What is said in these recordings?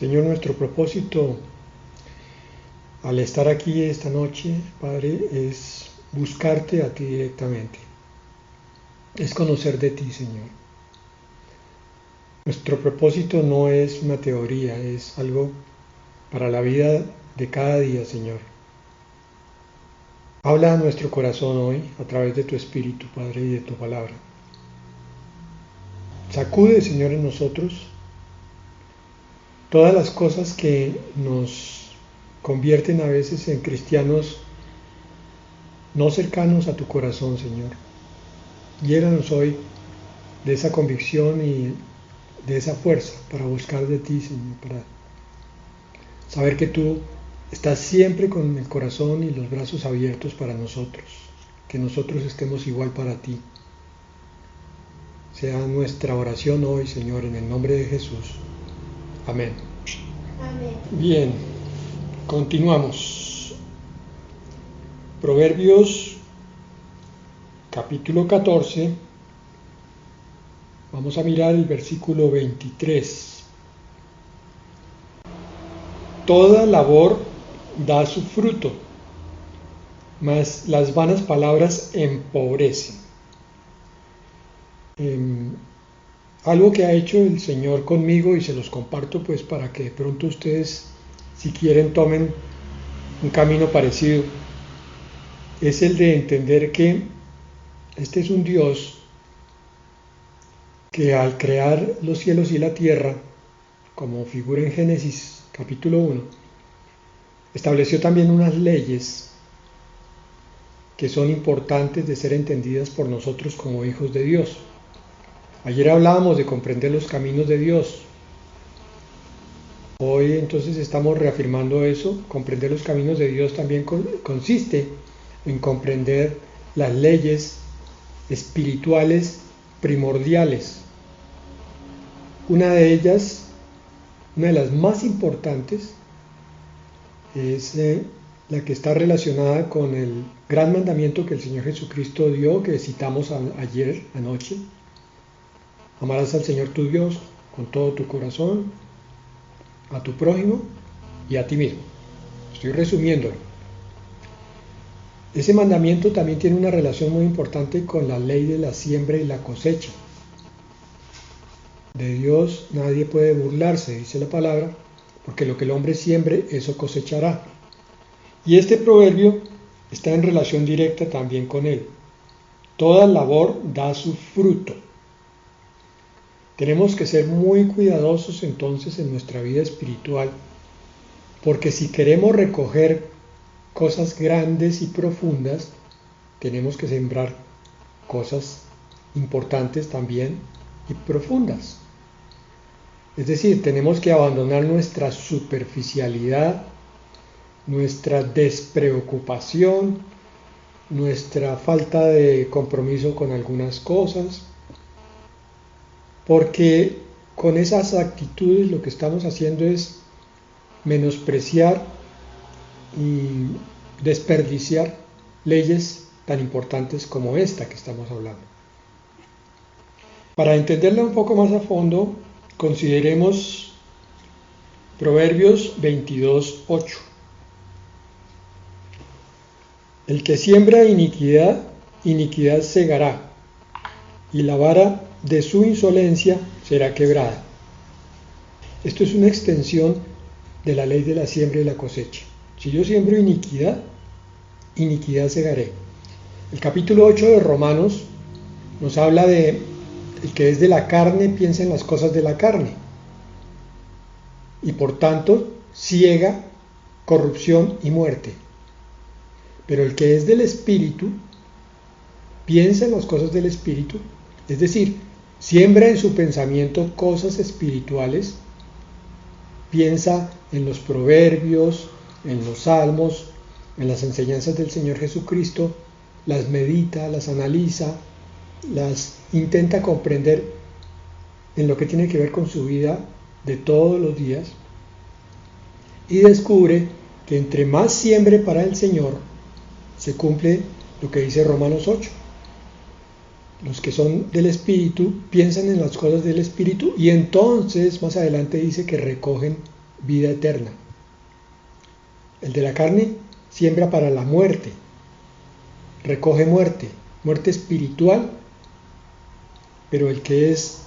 Señor, nuestro propósito al estar aquí esta noche, Padre, es buscarte a ti directamente, es conocer de ti, Señor. Nuestro propósito no es una teoría, es algo para la vida de cada día, Señor. Habla a nuestro corazón hoy a través de tu Espíritu, Padre, y de tu palabra. Sacude, Señor, en nosotros todas las cosas que nos convierten a veces en cristianos no cercanos a tu corazón, Señor. Llénanos hoy de esa convicción y de esa fuerza para buscar de ti, Señor, para saber que tú estás siempre con el corazón y los brazos abiertos para nosotros, que nosotros estemos igual para ti. Sea nuestra oración hoy, Señor, en el nombre de Jesús. Amén. Amén. Bien, continuamos. Proverbios capítulo 14. Vamos a mirar el versículo 23. Toda labor da su fruto, mas las vanas palabras empobrecen. Algo que ha hecho el Señor conmigo, y se los comparto pues para que de pronto ustedes, si quieren, tomen un camino parecido, es el de entender que este es un Dios que al crear los cielos y la tierra, como figura en Génesis capítulo 1, estableció también unas leyes que son importantes de ser entendidas por nosotros como hijos de Dios. Ayer hablábamos de comprender los caminos de Dios. Hoy entonces estamos reafirmando eso. Comprender los caminos de Dios también consiste en comprender las leyes espirituales primordiales. Una de ellas, una de las más importantes, es la que está relacionada con el gran mandamiento que el Señor Jesucristo dio, que citamos ayer anoche. Amarás al Señor tu Dios con todo tu corazón, a tu prójimo y a ti mismo. Estoy resumiéndolo. Ese mandamiento también tiene una relación muy importante con la ley de la siembra y la cosecha. De Dios nadie puede burlarse, dice la palabra, porque lo que el hombre siembre, eso cosechará. Y este proverbio está en relación directa también con él. Toda labor da su fruto. Tenemos que ser muy cuidadosos entonces en nuestra vida espiritual, porque si queremos recoger cosas grandes y profundas, tenemos que sembrar cosas importantes también y profundas. Es decir, tenemos que abandonar nuestra superficialidad, nuestra despreocupación, nuestra falta de compromiso con algunas cosas, porque con esas actitudes lo que estamos haciendo es menospreciar y desperdiciar leyes tan importantes como esta que estamos hablando. Para entenderla un poco más a fondo, consideremos Proverbios 22:8. El que siembra iniquidad, iniquidad segará, y la vara de su insolencia será quebrada. Esto es una extensión de la ley de la siembra y la cosecha. Si yo siembro iniquidad, iniquidad segaré. El capítulo 8 de Romanos nos habla de el que es de la carne piensa en las cosas de la carne, y por tanto ciega corrupción y muerte. Pero el que es del Espíritu piensa en las cosas del Espíritu, es decir, siembra en su pensamiento cosas espirituales, piensa en los proverbios, en los salmos, en las enseñanzas del Señor Jesucristo, las medita, las analiza, las intenta comprender en lo que tiene que ver con su vida de todos los días, y descubre que entre más siembre para el Señor, se cumple lo que dice Romanos 8. Los que son del Espíritu piensan en las cosas del Espíritu, y entonces más adelante dice que recogen vida eterna. El de la carne siembra para la muerte, recoge muerte, muerte espiritual, pero el que es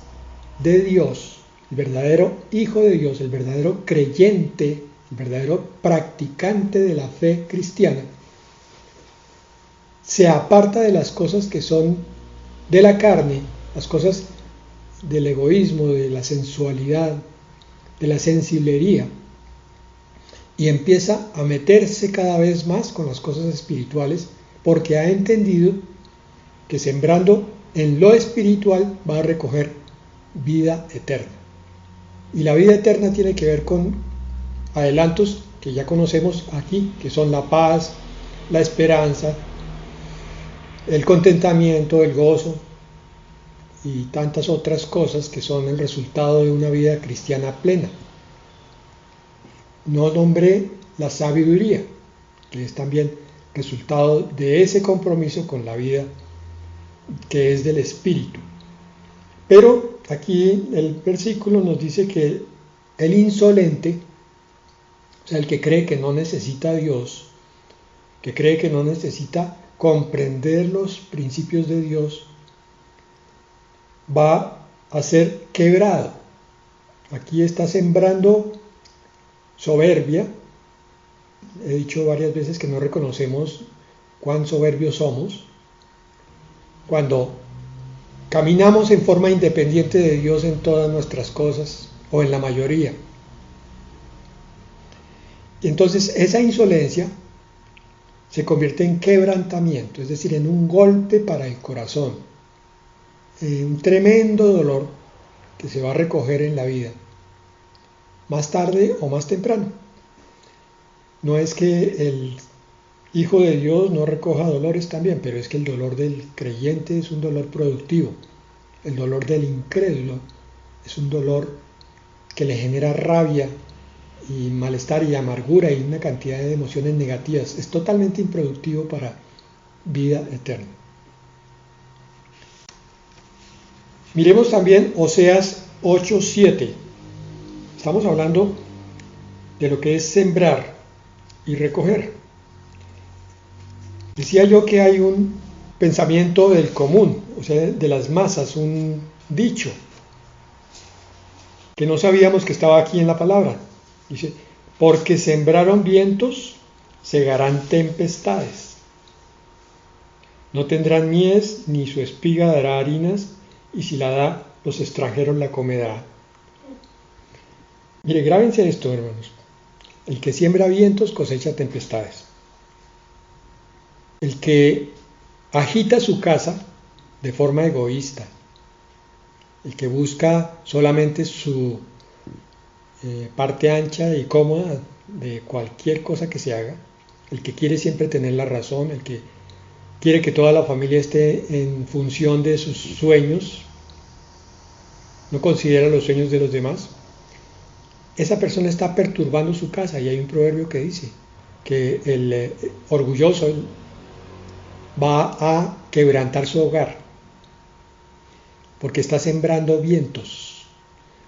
de Dios, el verdadero hijo de Dios, el verdadero creyente, el verdadero practicante de la fe cristiana, se aparta de las cosas que son de la carne, las cosas del egoísmo, de la sensualidad, de la sensiblería, y empieza a meterse cada vez más con las cosas espirituales, porque ha entendido que sembrando en lo espiritual va a recoger vida eterna. Y la vida eterna tiene que ver con adelantos que ya conocemos aquí, que son la paz, la esperanza, el contentamiento, el gozo y tantas otras cosas que son el resultado de una vida cristiana plena. No nombré la sabiduría, que es también resultado de ese compromiso con la vida que es del Espíritu. Pero aquí el versículo nos dice que el insolente, o sea, el que cree que no necesita a Dios, que cree que no necesita comprender los principios de Dios, va a ser quebrado. Aquí está sembrando soberbia. He dicho varias veces que no reconocemos cuán soberbios somos cuando caminamos en forma independiente de Dios en todas nuestras cosas, o en la mayoría. Y entonces esa insolencia se convierte en quebrantamiento, es decir, en un golpe para el corazón, un tremendo dolor que se va a recoger en la vida, más tarde o más temprano. No es que el Hijo de Dios no recoja dolores también, pero es que el dolor del creyente es un dolor productivo. El dolor del incrédulo es un dolor que le genera rabia y malestar y amargura y una cantidad de emociones negativas. Es totalmente improductivo para vida eterna. Miremos también Oseas 8:7. Estamos hablando de lo que es sembrar y recoger. Decía yo que hay un pensamiento del común, o sea, de las masas, un dicho que no sabíamos que estaba aquí en la palabra. Dice, porque sembraron vientos, segarán tempestades. No tendrán mies, ni su espiga dará harinas, y si la da, los extranjeros la comerán. Mire, grábense esto, hermanos. El que siembra vientos cosecha tempestades. El que agita su casa de forma egoísta, el que busca solamente su parte ancha y cómoda de cualquier cosa que se haga, el que quiere siempre tener la razón, el que quiere que toda la familia esté en función de sus sueños, no considera los sueños de los demás, esa persona está perturbando su casa. Y hay un proverbio que dice que el orgulloso va a quebrantar su hogar, porque está sembrando vientos.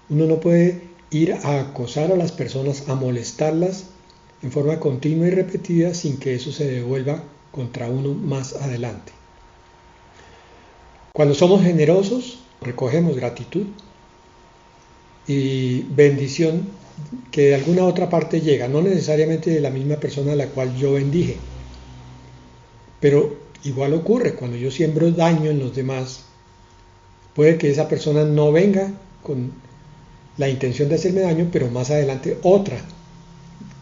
Uno no puede ir a acosar a las personas, a molestarlas en forma continua y repetida sin que eso se devuelva contra uno más adelante. Cuando somos generosos, recogemos gratitud y bendición que de alguna otra parte llega, no necesariamente de la misma persona a la cual yo bendije, pero igual ocurre cuando yo siembro daño en los demás. Puede que esa persona no venga con la intención de hacerme daño, pero más adelante otra,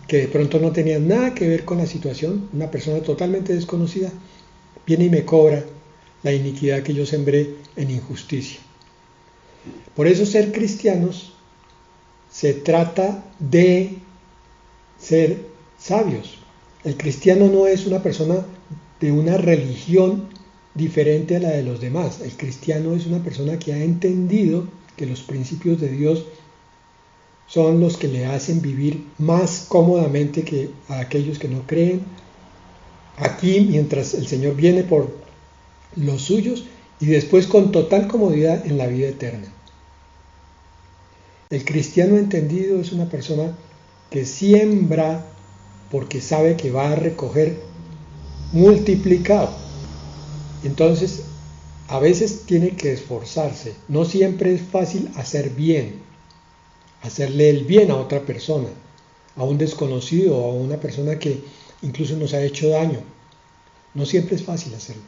que de pronto no tenía nada que ver con la situación, una persona totalmente desconocida, viene y me cobra la iniquidad que yo sembré en injusticia. Por eso ser cristianos se trata de ser sabios. El cristiano no es una persona de una religión diferente a la de los demás. El cristiano es una persona que ha entendido que los principios de Dios son los que le hacen vivir más cómodamente que a aquellos que no creen, aquí mientras el Señor viene por los suyos y después con total comodidad en la vida eterna. El cristiano entendido es una persona que siembra porque sabe que va a recoger multiplicado. Entonces, a veces tiene que esforzarse. No siempre es fácil hacer bien, hacerle el bien a otra persona, a un desconocido o a una persona que incluso nos ha hecho daño. No siempre es fácil hacerlo.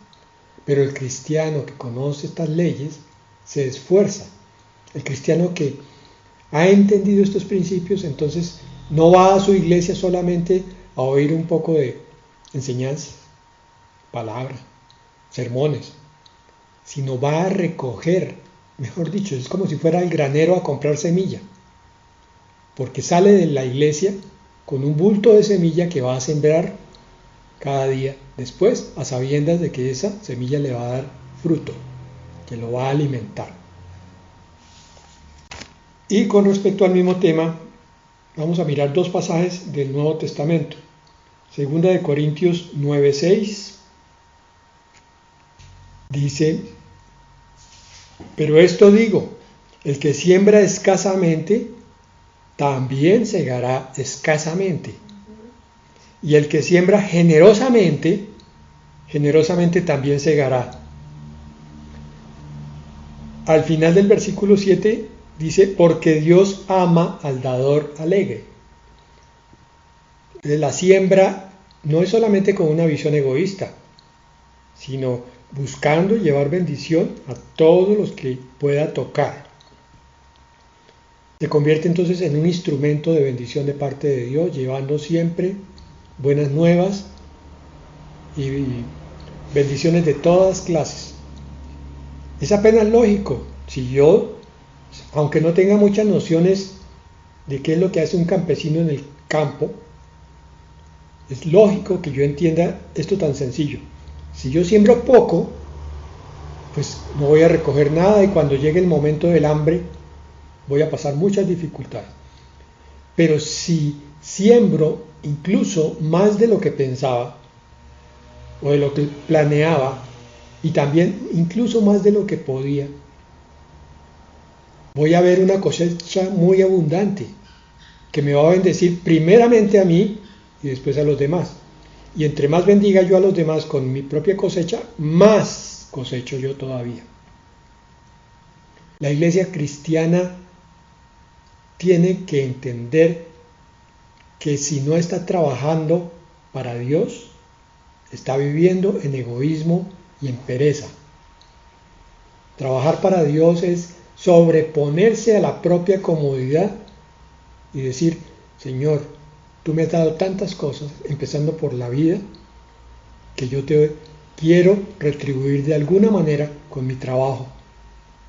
Pero el cristiano que conoce estas leyes se esfuerza. El cristiano que ha entendido estos principios, entonces no va a su iglesia solamente a oír un poco de enseñanzas, palabras, sermones, sino va a recoger, mejor dicho, es como si fuera al granero a comprar semilla, porque sale de la iglesia con un bulto de semilla que va a sembrar cada día después, a sabiendas de que esa semilla le va a dar fruto, que lo va a alimentar. Y con respecto al mismo tema, vamos a mirar dos pasajes del Nuevo Testamento. Segunda de Corintios 9:6 dice: pero esto digo, el que siembra escasamente, también segará escasamente. Y el que siembra generosamente, generosamente también segará. Al final del versículo 7 dice, porque Dios ama al dador alegre. La siembra no es solamente con una visión egoísta, sino buscando llevar bendición a todos los que pueda tocar. Se convierte entonces en un instrumento de bendición de parte de Dios, llevando siempre buenas nuevas y bendiciones de todas clases. Es apenas lógico, si yo, aunque no tenga muchas nociones de qué es lo que hace un campesino en el campo, es lógico que yo entienda esto tan sencillo. Si yo siembro poco, pues no voy a recoger nada y cuando llegue el momento del hambre voy a pasar muchas dificultades. Pero si siembro incluso más de lo que pensaba o de lo que planeaba y también incluso más de lo que podía, voy a ver una cosecha muy abundante que me va a bendecir primeramente a mí y después a los demás. Y entre más bendiga yo a los demás con mi propia cosecha, más cosecho yo todavía. La iglesia cristiana tiene que entender que si no está trabajando para Dios, está viviendo en egoísmo y en pereza. Trabajar para Dios es sobreponerse a la propia comodidad y decir, Señor, tú me has dado tantas cosas, empezando por la vida, que yo te quiero retribuir de alguna manera con mi trabajo,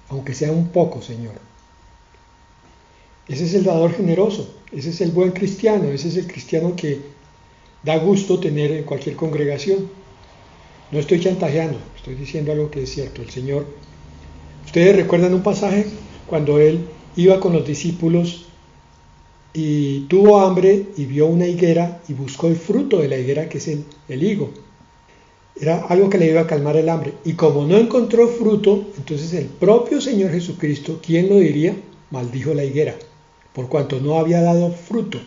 aunque sea un poco, Señor. Ese es el dador generoso, ese es el buen cristiano, ese es el cristiano que da gusto tener en cualquier congregación. No estoy chantajeando, estoy diciendo algo que es cierto. El Señor, ustedes recuerdan un pasaje cuando Él iba con los discípulos y tuvo hambre y vio una higuera y buscó el fruto de la higuera, que es el higo. Era algo que le iba a calmar el hambre. Y como no encontró fruto, entonces el propio Señor Jesucristo, ¿quién lo diría? Maldijo la higuera, por cuanto no había dado fruto.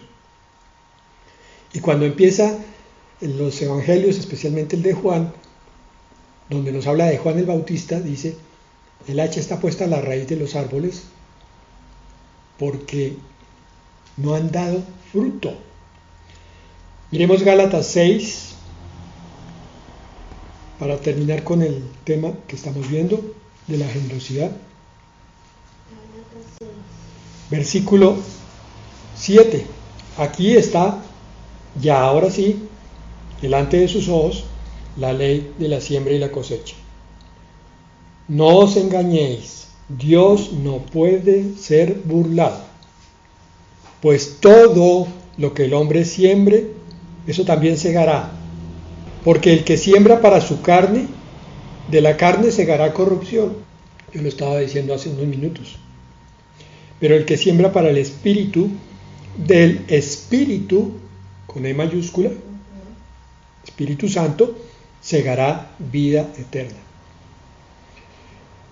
Y cuando empieza en los evangelios, especialmente el de Juan, donde nos habla de Juan el Bautista, dice, el hacha está puesta a la raíz de los árboles porque no han dado fruto. Miremos Gálatas 6, para terminar con el tema que estamos viendo de la generosidad. Versículo 7. Aquí está, ya ahora sí, delante de sus ojos, la ley de la siembra y la cosecha. No os engañéis, Dios no puede ser burlado, pues todo lo que el hombre siembre, eso también segará. Porque el que siembra para su carne, de la carne segará corrupción. Yo lo estaba diciendo hace unos minutos. Pero el que siembra para el Espíritu, del Espíritu, con E mayúscula, Espíritu Santo, segará vida eterna.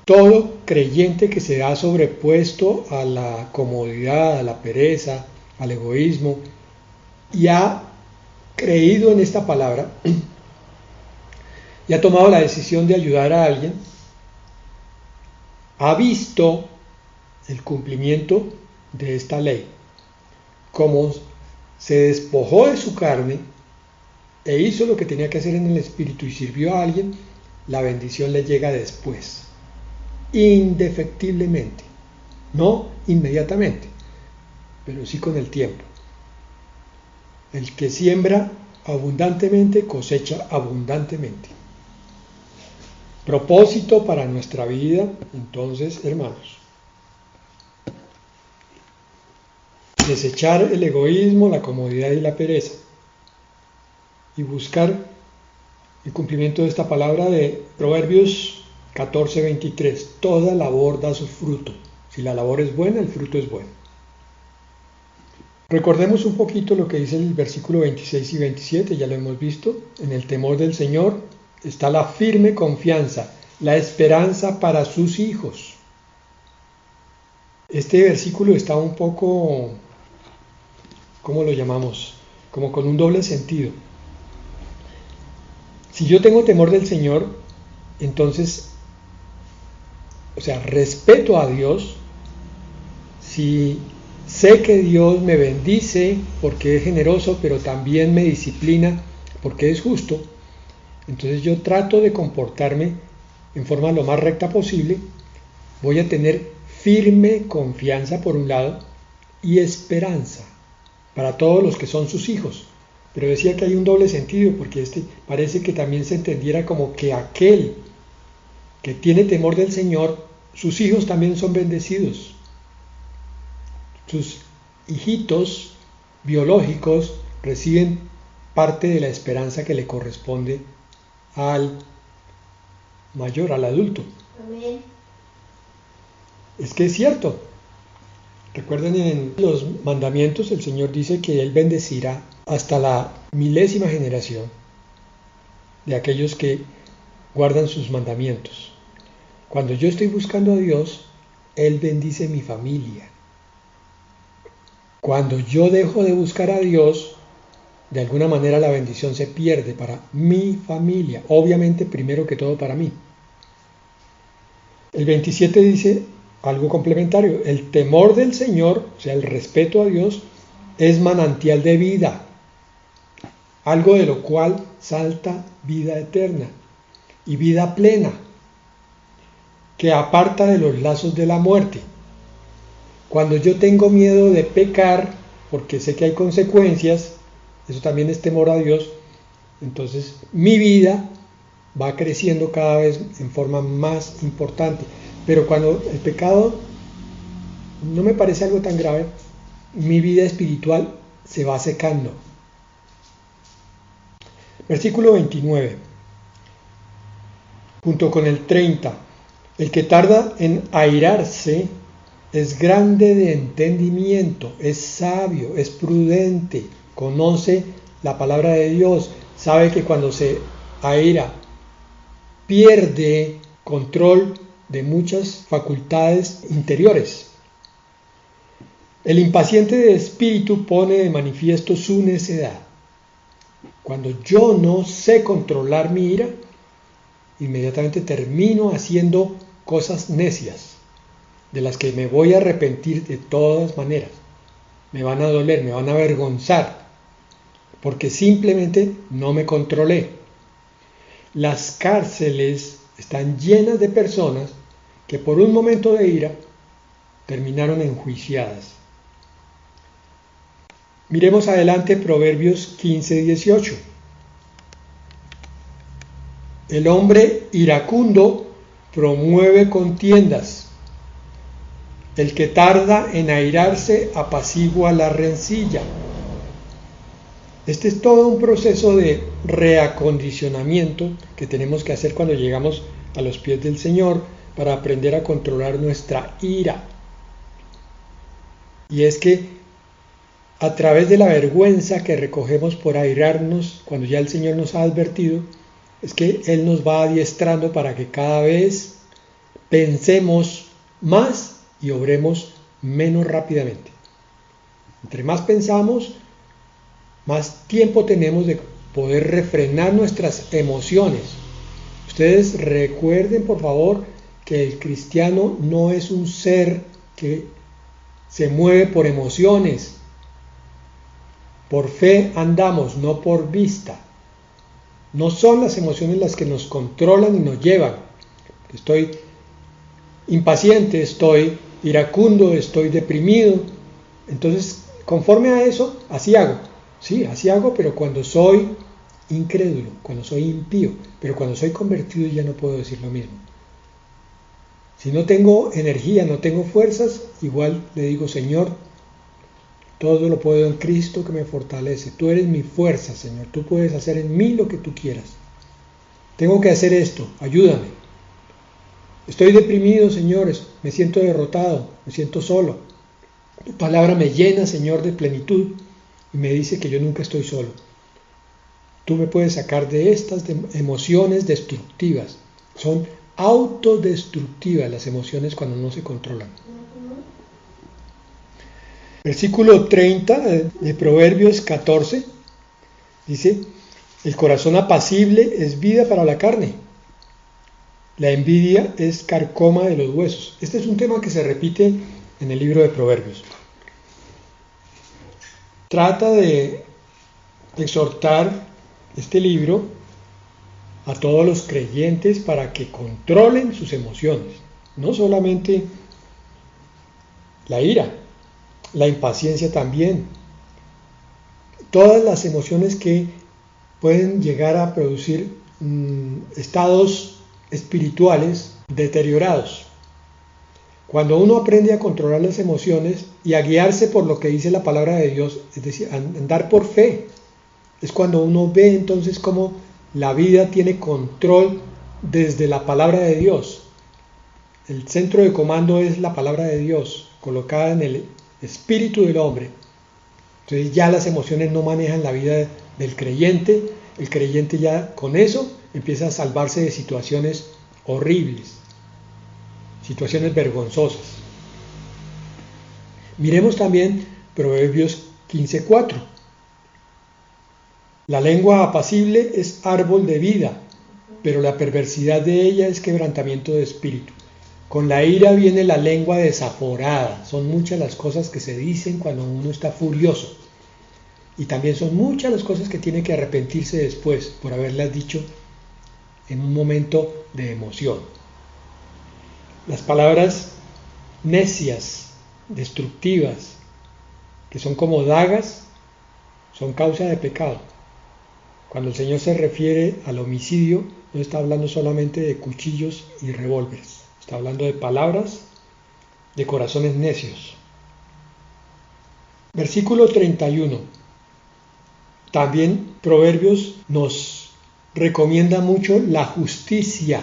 Todo creyente que se ha sobrepuesto a la comodidad, a la pereza, al egoísmo y ha creído en esta palabra y ha tomado la decisión de ayudar a alguien, ha visto el cumplimiento de esta ley, como se despojó de su carne e hizo lo que tenía que hacer en el espíritu y sirvió a alguien, la bendición le llega después, indefectiblemente, no inmediatamente, pero sí con el tiempo. El que siembra abundantemente cosecha abundantemente. Propósito para nuestra vida, entonces, hermanos. Desechar el egoísmo, la comodidad y la pereza. Y buscar el cumplimiento de esta palabra de Proverbios 14:23. Toda labor da su fruto. Si la labor es buena, el fruto es bueno. Recordemos un poquito lo que dice el versículo 26 y 27, ya lo hemos visto. En el temor del Señor está la firme confianza, la esperanza para sus hijos. Este versículo está un poco, ¿cómo lo llamamos? Como con un doble sentido. Si yo tengo temor del Señor, entonces, respeto a Dios. Si sé que Dios me bendice porque es generoso, pero también me disciplina porque es justo, entonces yo trato de comportarme en forma lo más recta posible. Voy a tener firme confianza por un lado y esperanza para todos los que son sus hijos. Pero decía que hay un doble sentido, porque parece que también se entendiera como que aquel que tiene temor del Señor, sus hijos también son bendecidos. Sus hijitos biológicos reciben parte de la esperanza que le corresponde al mayor, al adulto. Amén. Es que es cierto. Recuerden, en los mandamientos el Señor dice que Él bendecirá hasta la 1000ª generación de aquellos que guardan sus mandamientos. Cuando yo estoy buscando a Dios, Él bendice mi familia. Cuando yo dejo de buscar a Dios, de alguna manera la bendición se pierde para mi familia, obviamente primero que todo para mí. El 27 dice algo complementario: el temor del Señor, o sea, el respeto a Dios, es manantial de vida, algo de lo cual salta vida eterna y vida plena, que aparta de los lazos de la muerte. Cuando yo tengo miedo de pecar, porque sé que hay consecuencias, eso también es temor a Dios, entonces mi vida va creciendo cada vez en forma más importante. Pero cuando el pecado no me parece algo tan grave, mi vida espiritual se va secando. Versículo 29, junto con el 30. El que tarda en airarse es grande de entendimiento, es sabio, es prudente, conoce la palabra de Dios, sabe que cuando se aira pierde control de muchas facultades interiores. El impaciente de espíritu pone de manifiesto su necedad. Cuando yo no sé controlar mi ira, inmediatamente termino haciendo cosas necias, de las que me voy a arrepentir de todas maneras. Me van a doler, me van a avergonzar, porque simplemente no me controlé. Las cárceles están llenas de personas que por un momento de ira terminaron enjuiciadas. Miremos adelante Proverbios 15:18. El hombre iracundo promueve contiendas. El que tarda en airarse apacigua la rencilla. Este es todo un proceso de reacondicionamiento que tenemos que hacer cuando llegamos a los pies del Señor para aprender a controlar nuestra ira. Y es que a través de la vergüenza que recogemos por airarnos, cuando ya el Señor nos ha advertido, es que Él nos va adiestrando para que cada vez pensemos más y obremos menos rápidamente. Entre más pensamos, más tiempo tenemos de poder refrenar nuestras emociones. Ustedes recuerden, por favor, que el cristiano no es un ser que se mueve por emociones. Por fe andamos, no por vista. No son las emociones las que nos controlan y nos llevan. Estoy impaciente, estoy iracundo, estoy deprimido. Entonces, conforme a eso, así hago. Sí, así hago, pero cuando soy incrédulo, cuando soy impío, pero cuando soy convertido ya no puedo decir lo mismo. Si no tengo energía, no tengo fuerzas, igual le digo, Señor, todo lo puedo en Cristo que me fortalece. Tú eres mi fuerza, Señor. Tú puedes hacer en mí lo que tú quieras. Tengo que hacer esto, ayúdame. Estoy deprimido, señores, me siento derrotado, me siento solo. Tu palabra me llena, Señor, de plenitud y me dice que yo nunca estoy solo. Tú me puedes sacar de estas emociones destructivas. Son autodestructivas las emociones cuando no se controlan. Versículo 30 de Proverbios 14 dice: el corazón apacible es vida para la carne. La envidia es carcoma de los huesos. Este es un tema que se repite en el libro de Proverbios. Trata de exhortar este libro a todos los creyentes para que controlen sus emociones. No solamente la ira, la impaciencia también. Todas las emociones que pueden llegar a producir estados espirituales deteriorados. Cuando uno aprende a controlar las emociones y a guiarse por lo que dice la palabra de Dios, es decir, andar por fe, es cuando uno ve entonces cómo la vida tiene control desde la palabra de Dios. El centro de comando es la palabra de Dios, colocada en el espíritu del hombre. Entonces ya las emociones no manejan la vida del creyente. El creyente ya con eso empieza a salvarse de situaciones horribles, situaciones vergonzosas. Miremos también Proverbios 15:4. La lengua apacible es árbol de vida, pero la perversidad de ella es quebrantamiento de espíritu. Con la ira viene la lengua desaforada. Son muchas las cosas que se dicen cuando uno está furioso. Y también son muchas las cosas que tiene que arrepentirse después por haberlas dicho en un momento de emoción. Las palabras necias, destructivas, que son como dagas, son causa de pecado. Cuando el Señor se refiere al homicidio, no está hablando solamente de cuchillos y revólveres, está hablando de palabras, de corazones necios. Versículo 31. También Proverbios nos recomienda mucho la justicia,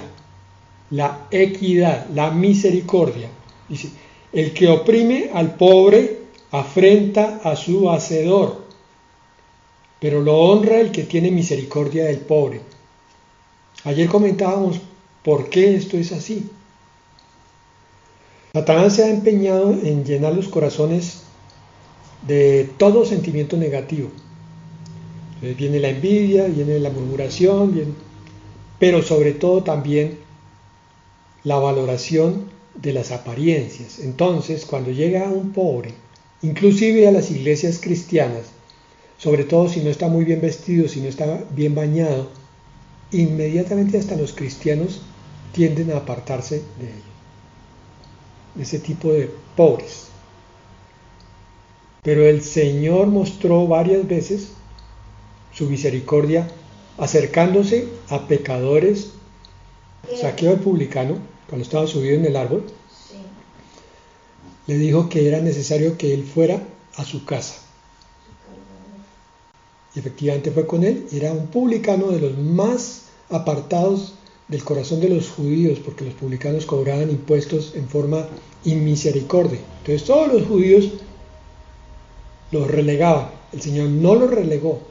la equidad, la misericordia. Dice: el que oprime al pobre afrenta a su hacedor, pero lo honra el que tiene misericordia del pobre. Ayer comentábamos por qué esto es así. Satanás se ha empeñado en llenar los corazones de todo sentimiento negativo. Entonces viene la envidia, viene la murmuración, pero sobre todo también la valoración de las apariencias. Entonces, cuando llega un pobre, inclusive a las iglesias cristianas, sobre todo si no está muy bien vestido, si no está bien bañado, inmediatamente hasta los cristianos tienden a apartarse de ello, de ese tipo de pobres. Pero el Señor mostró varias veces su misericordia acercándose a pecadores. Saqueo el publicano, cuando estaba subido en el árbol, le dijo que era necesario que él fuera a su casa. Y efectivamente fue con él. Era un publicano de los más apartados del corazón de los judíos, porque los publicanos cobraban impuestos en forma inmisericordia. Entonces todos los judíos los relegaban. El Señor no los relegó.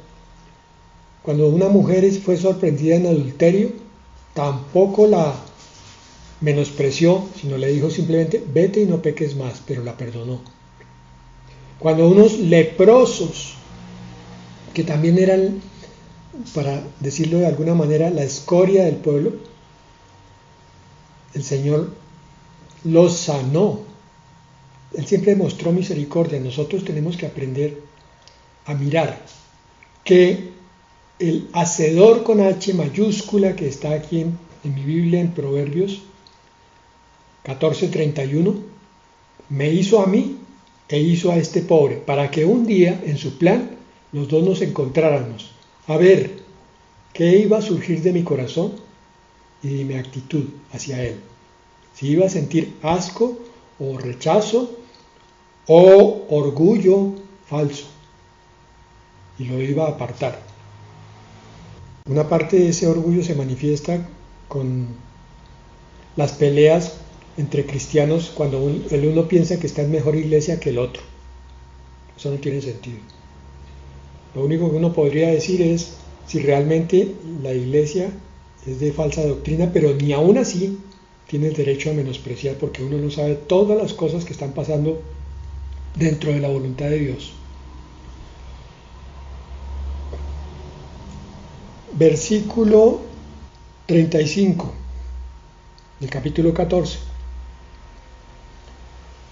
Cuando una mujer fue sorprendida en adulterio, tampoco la menospreció, sino le dijo simplemente: vete y no peques más, pero la perdonó. Cuando unos leprosos que también eran, para decirlo de alguna manera, la escoria del pueblo, el Señor los sanó. Él siempre mostró misericordia. Nosotros tenemos que aprender a mirar que el hacedor con H mayúscula que está aquí en mi Biblia, en Proverbios 14:31, me hizo a mí e hizo a este pobre, para que un día, en su plan, los dos nos encontráramos, a ver qué iba a surgir de mi corazón y de mi actitud hacia él. Si iba a sentir asco o rechazo o orgullo falso, y lo iba a apartar. Una parte de ese orgullo se manifiesta con las peleas entre cristianos cuando el uno piensa que está en mejor iglesia que el otro. Eso no tiene sentido. Lo único que uno podría decir es si realmente la iglesia es de falsa doctrina, pero ni aún así tienes derecho a menospreciar, porque uno no sabe todas las cosas que están pasando dentro de la voluntad de Dios. Versículo 35 del capítulo 14.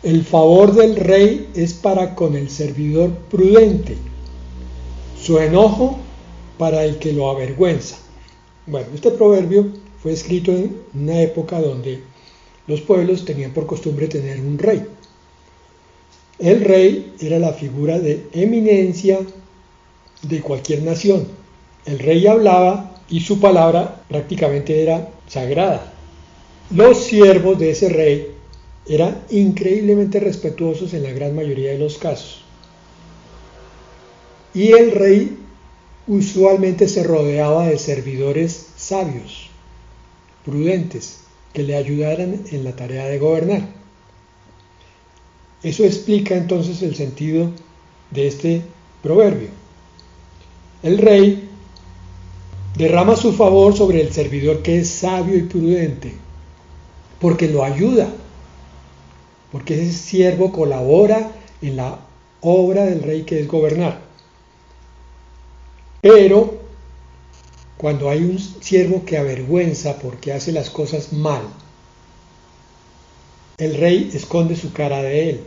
El favor del rey es para con el servidor prudente, su enojo para el que lo avergüenza. Bueno, este proverbio fue escrito en una época donde los pueblos tenían por costumbre tener un rey. El rey era la figura de eminencia de cualquier nación. El rey hablaba y su palabra prácticamente era sagrada. Los siervos de ese rey eran increíblemente respetuosos en la gran mayoría de los casos. Y el rey usualmente se rodeaba de servidores sabios, prudentes, que le ayudaran en la tarea de gobernar. Eso explica entonces el sentido de este proverbio. El rey derrama su favor sobre el servidor que es sabio y prudente, porque lo ayuda, porque ese siervo colabora en la obra del rey que es gobernar. Pero cuando hay un siervo que avergüenza porque hace las cosas mal, el rey esconde su cara de él.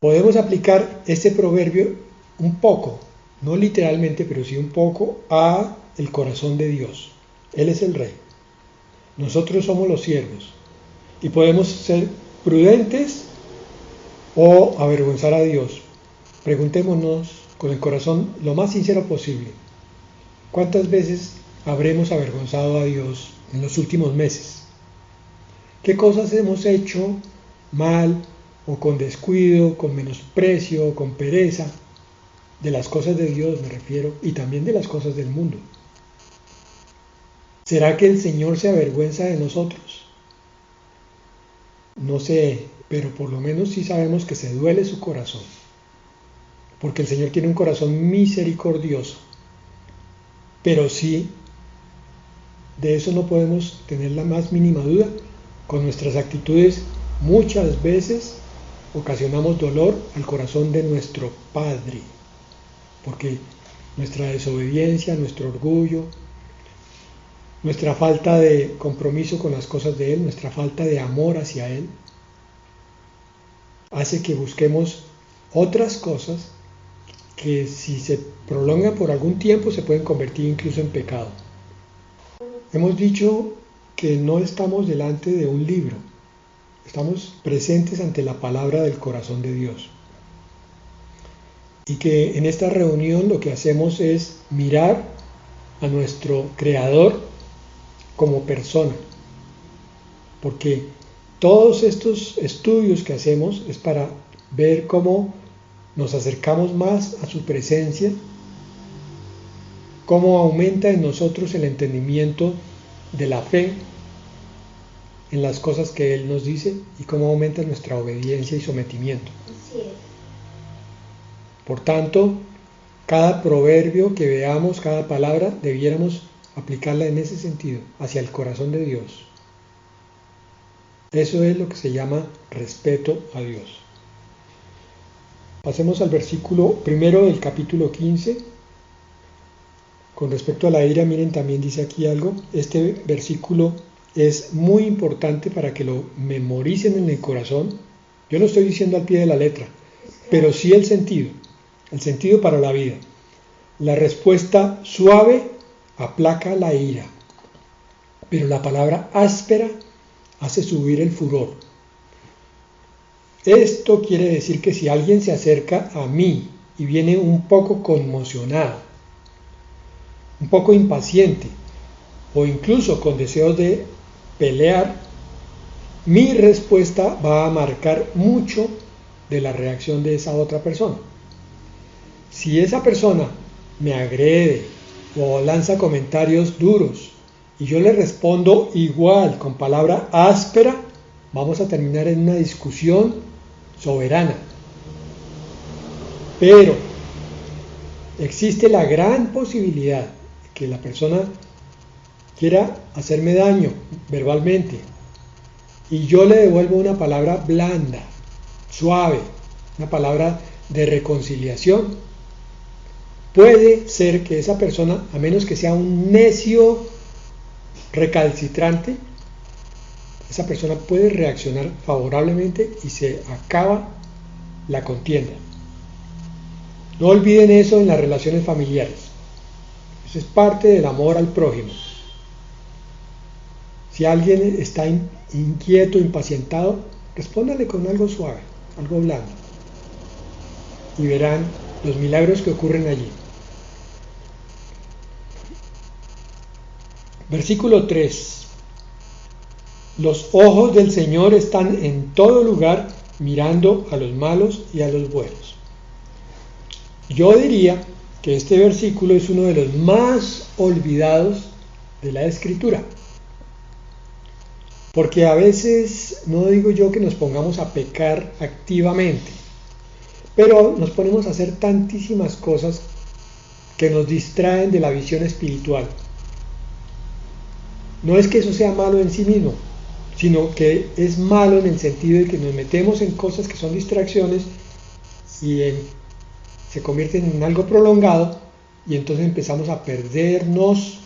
Podemos aplicar este proverbio un poco, no literalmente, pero sí un poco, a el corazón de Dios. Él es el rey. Nosotros somos los siervos. Y podemos ser prudentes o avergonzar a Dios. Preguntémonos con el corazón lo más sincero posible. ¿Cuántas veces habremos avergonzado a Dios en los últimos meses? ¿Qué cosas hemos hecho mal o con descuido, con menosprecio, con pereza? De las cosas de Dios me refiero, y también de las cosas del mundo. ¿Será que el Señor se avergüenza de nosotros? No sé, pero por lo menos sí sabemos que se duele su corazón, porque el Señor tiene un corazón misericordioso. Pero sí, de eso no podemos tener la más mínima duda. Con nuestras actitudes muchas veces ocasionamos dolor al corazón de nuestro Padre, porque nuestra desobediencia, nuestro orgullo, nuestra falta de compromiso con las cosas de Él, nuestra falta de amor hacia Él, hace que busquemos otras cosas que si se prolongan por algún tiempo se pueden convertir incluso en pecado. Hemos dicho que no estamos delante de un libro, estamos presentes ante la palabra del corazón de Dios. Y que en esta reunión lo que hacemos es mirar a nuestro Creador como persona, porque todos estos estudios que hacemos es para ver cómo nos acercamos más a su presencia, cómo aumenta en nosotros el entendimiento de la fe en las cosas que Él nos dice y cómo aumenta nuestra obediencia y sometimiento. Así es. Por tanto, cada proverbio que veamos, cada palabra, debiéramos aplicarla en ese sentido, hacia el corazón de Dios. Eso es lo que se llama respeto a Dios. Pasemos al versículo primero del capítulo 15. Con respecto a la ira, miren, también dice aquí algo. Este versículo es muy importante para que lo memoricen en el corazón. Yo no estoy diciendo al pie de la letra, pero sí el sentido para la vida. La respuesta suave aplaca la ira, pero la palabra áspera hace subir el furor. Esto quiere decir que si alguien se acerca a mí y viene un poco conmocionado, un poco impaciente o incluso con deseos de pelear, mi respuesta va a marcar mucho de la reacción de esa otra persona. Si esa persona me agrede o lanza comentarios duros y yo le respondo igual con palabra áspera, vamos a terminar en una discusión soberana. Pero existe la gran posibilidad que la persona quiera hacerme daño verbalmente y yo le devuelvo una palabra blanda, suave, una palabra de reconciliación. Puede ser que esa persona, a menos que sea un necio recalcitrante, esa persona puede reaccionar favorablemente y se acaba la contienda. No olviden eso en las relaciones familiares. Eso es parte del amor al prójimo. Si alguien está inquieto, impacientado, respóndale con algo suave, algo blando. Y verán los milagros que ocurren allí. Versículo 3. Los ojos del Señor están en todo lugar, mirando a los malos y a los buenos. Yo diría que este versículo es uno de los más olvidados de la Escritura. Porque a veces, no digo yo que nos pongamos a pecar activamente, pero nos ponemos a hacer tantísimas cosas que nos distraen de la visión espiritual. No es que eso sea malo en sí mismo, sino que es malo en el sentido de que nos metemos en cosas que son distracciones y se convierten en algo prolongado y entonces empezamos a perdernos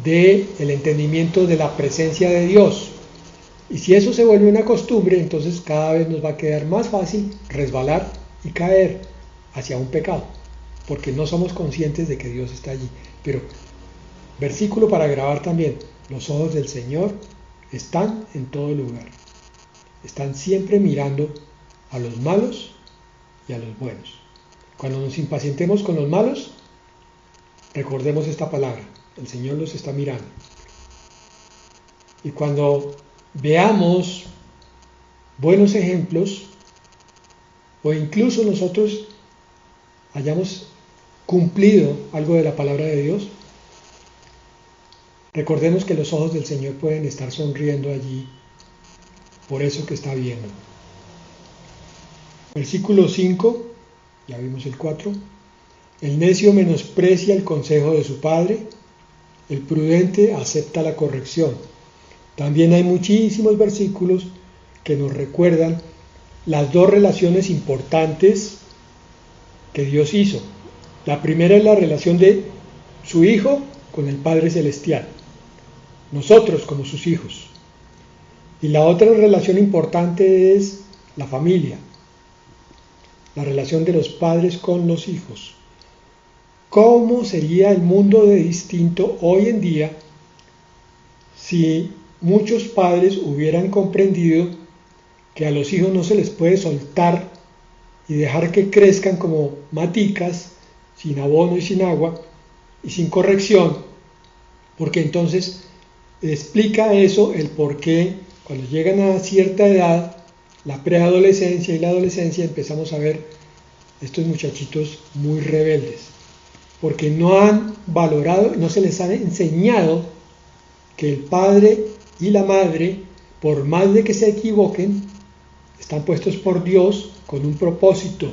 del entendimiento de la presencia de Dios. Y si eso se vuelve una costumbre, entonces cada vez nos va a quedar más fácil resbalar y caer hacia un pecado, porque no somos conscientes de que Dios está allí. Pero versículo para grabar también: los ojos del Señor están en todo lugar, están siempre mirando a los malos y a los buenos. Cuando nos impacientemos con los malos, recordemos esta palabra: el Señor los está mirando. Y cuando veamos buenos ejemplos, o incluso nosotros hayamos cumplido algo de la palabra de Dios, recordemos que los ojos del Señor pueden estar sonriendo allí por eso que está viendo. Versículo 5, ya vimos el 4. El necio menosprecia el consejo de su padre, el prudente acepta la corrección. También hay muchísimos versículos que nos recuerdan las dos relaciones importantes que Dios hizo. La primera es la relación de su Hijo con el Padre Celestial, nosotros como sus hijos. Y la otra relación importante es la familia, la relación de los padres con los hijos. ¿Cómo sería el mundo de distinto hoy en día si muchos padres hubieran comprendido que a los hijos no se les puede soltar y dejar que crezcan como maticas, sin abono y sin agua y sin corrección? Porque entonces explica eso el por qué cuando llegan a cierta edad, la preadolescencia y la adolescencia, empezamos a ver estos muchachitos muy rebeldes, porque no han valorado, no se les ha enseñado que el padre y la madre, por más de que se equivoquen, están puestos por Dios con un propósito,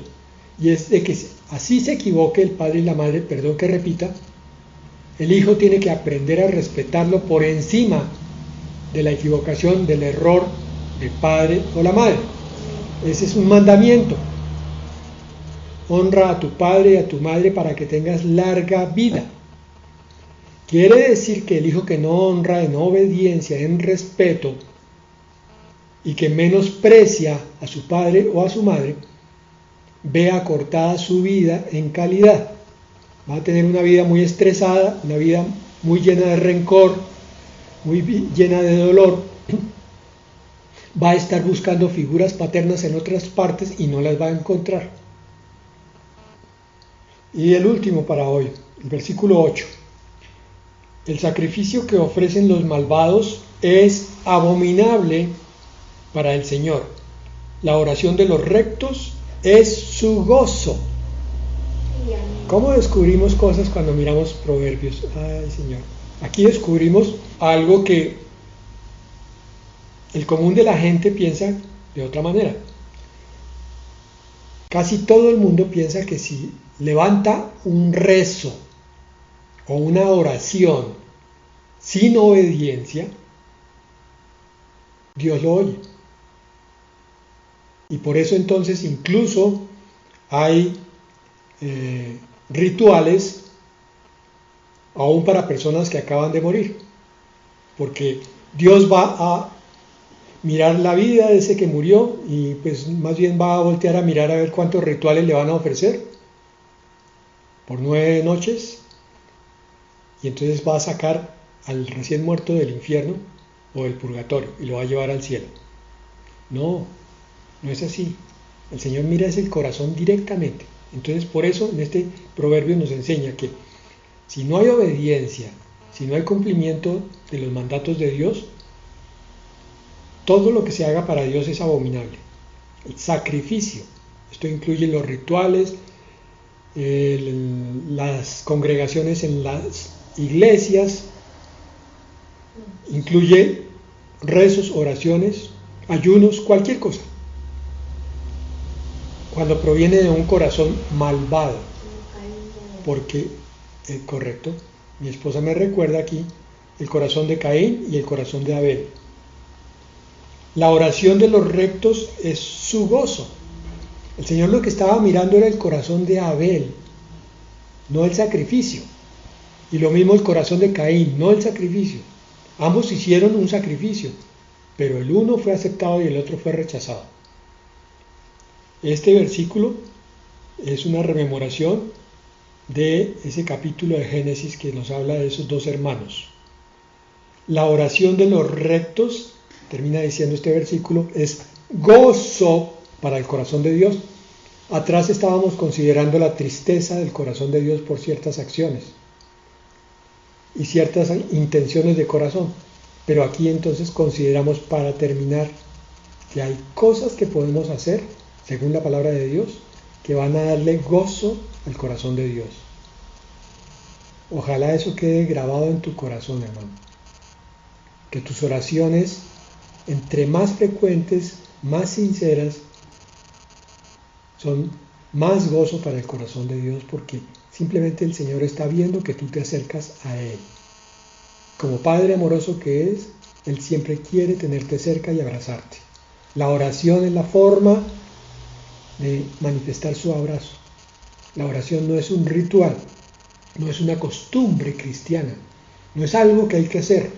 y es de que así se equivoque el padre y la madre, perdón que repita, el hijo tiene que aprender a respetarlo por encima de la equivocación, del error del padre o la madre. Ese es un mandamiento. honra a tu padre y a tu madre para que tengas larga vida. Quiere decir que el hijo que no honra en obediencia, en respeto, y que menosprecia a su padre o a su madre, ve acortada su vida en calidad. Va a tener una vida muy estresada, una vida muy llena de rencor, muy llena de dolor. Va a estar buscando figuras paternas en otras partes y no las va a encontrar. Y el último para hoy, el versículo 8. El sacrificio que ofrecen los malvados es abominable para el Señor. La oración de los rectos es su gozo. ¿Cómo descubrimos cosas cuando miramos Proverbios? Ay, Señor. Aquí descubrimos algo que el común de la gente piensa de otra manera. Casi todo el mundo piensa que si levanta un rezo o una oración sin obediencia, Dios lo oye. Y por eso entonces incluso hay rituales aún para personas que acaban de morir, porque Dios va a mirar la vida de ese que murió y pues más bien va a voltear a mirar a ver cuántos rituales le van a ofrecer por 9 noches, y entonces va a sacar al recién muerto del infierno o del purgatorio y lo va a llevar al cielo. No es así. El Señor mira ese corazón directamente. Entonces por eso en este proverbio nos enseña que si no hay obediencia, si no hay cumplimiento de los mandatos de Dios, todo lo que se haga para Dios es abominable. El sacrificio, esto incluye los rituales, las congregaciones en las iglesias, incluye rezos, oraciones, ayunos, cualquier cosa. Cuando proviene de un corazón malvado, porque, correcto, mi esposa me recuerda aquí el corazón de Caín y el corazón de Abel. La oración de los rectos es su gozo. El Señor lo que estaba mirando era el corazón de Abel, no el sacrificio. Y lo mismo el corazón de Caín, no el sacrificio. Ambos hicieron un sacrificio, pero el uno fue aceptado y el otro fue rechazado. Este versículo es una rememoración de ese capítulo de Génesis que nos habla de esos dos hermanos. La oración de los rectos, termina diciendo este versículo, es gozo para el corazón de Dios. Atrás estábamos considerando la tristeza del corazón de Dios por ciertas acciones y ciertas intenciones de corazón. Pero aquí entonces consideramos, para terminar, que hay cosas que podemos hacer, según la palabra de Dios, que van a darle gozo al corazón de Dios. Ojalá eso quede grabado en tu corazón, hermano. Que tus oraciones, entre más frecuentes, más sinceras, son más gozo para el corazón de Dios, porque simplemente el Señor está viendo que tú te acercas a Él. Como Padre amoroso que es, Él siempre quiere tenerte cerca y abrazarte. La oración es la forma de manifestar su abrazo. La oración no es un ritual, no es una costumbre cristiana, no es algo que hay que hacer.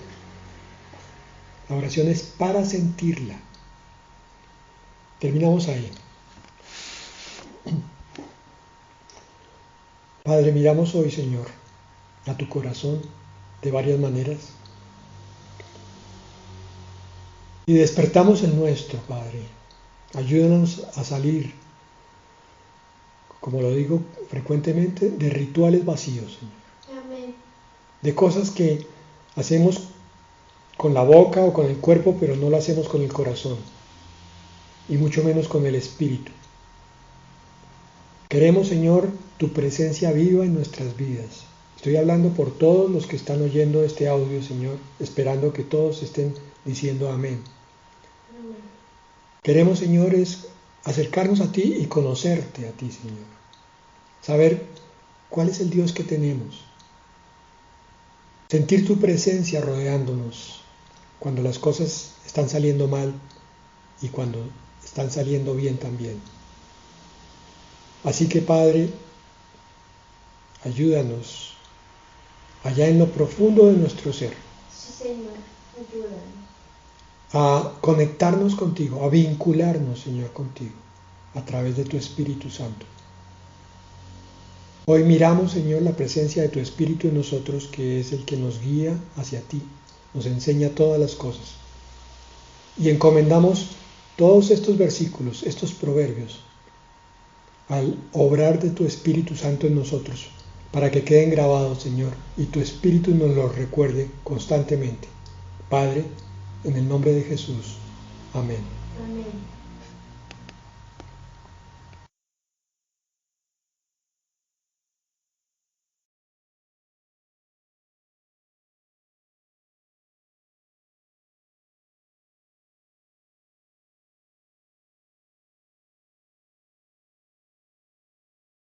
La oración es para sentirla. Terminamos ahí. Padre, miramos hoy, Señor, a tu corazón de varias maneras y despertamos el nuestro, Padre. Ayúdanos a salir, como lo digo frecuentemente, de rituales vacíos, Señor. Amén. De cosas que hacemos con la boca o con el cuerpo, pero no lo hacemos con el corazón, y mucho menos con el espíritu. Queremos, Señor, tu presencia viva en nuestras vidas. Estoy hablando por todos los que están oyendo este audio, Señor, esperando que todos estén diciendo amén. Queremos, Señor, es acercarnos a ti y conocerte a ti, Señor. Saber cuál es el Dios que tenemos. Sentir tu presencia rodeándonos cuando las cosas están saliendo mal y cuando están saliendo bien también. Así que, Padre, ayúdanos allá en lo profundo de nuestro ser. Sí, Señor, ayúdanos. A conectarnos contigo, a vincularnos, Señor, contigo, a través de tu Espíritu Santo. Hoy miramos, Señor, la presencia de tu Espíritu en nosotros, que es el que nos guía hacia ti, nos enseña todas las cosas. Y encomendamos todos estos versículos, estos proverbios, al obrar de tu Espíritu Santo en nosotros, para que queden grabados, Señor, y tu Espíritu nos los recuerde constantemente. Padre, en el nombre de Jesús. Amén. Amén.